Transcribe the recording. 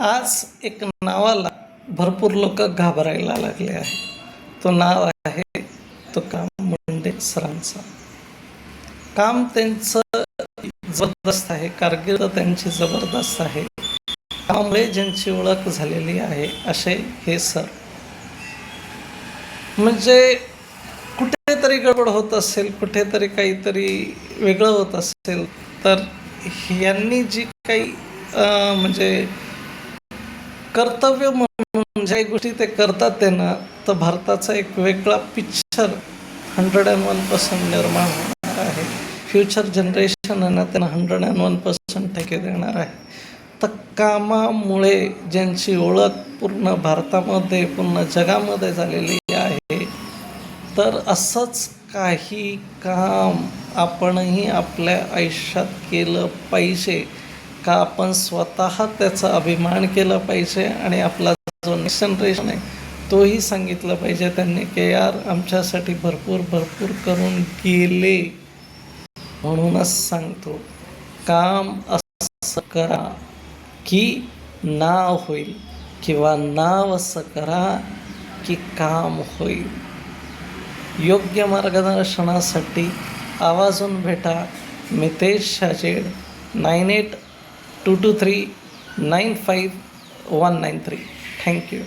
आज एक नावाला भरपूर लोक घाबरायला लागले आहे. तो नाव आहे तुकाराम मुंडे सरांचं. काम त्यांचं जबरदस्त आहे, कारकीर्द त्यांची जबरदस्त आहे. त्यामुळे ज्यांची ओळख झालेली आहे असे हे सर. म्हणजे कुठेतरी गडबड होत असेल, कुठेतरी काहीतरी वेगळं होत असेल, तर यांनी जी काही म्हणजे कर्तव्य म्हणून ज्या गोष्टी ते करतात ते ना, तर भारताचा एक वेगळा पिक्चर 101% निर्माण होणार आहे. फ्युचर जनरेशनना त्यांना 101% टक्के देणार आहे. तर कामामुळे ज्यांची ओळख पूर्ण भारतामध्ये, पूर्ण जगामध्ये झालेली आहे, तर असंच काही काम आपणही आपल्या आयुष्यात केलं पाहिजे का? आपण स्वतः त्याचा अभिमान केला पाहिजे आणि आपला जो नेक्स्ट जनरेशन आहे तोही सांगितलं पाहिजे त्यांनी की यार आमच्यासाठी भरपूर भरपूर करून गेले. म्हणूनच सांगतो, काम असं करा की नाव होईल, किंवा नाव असं करा की काम होईल. योग्य मार्गदर्शनासाठी आवाजून भेटा. मितेश शाजेड, 9822395193. थँक्यू.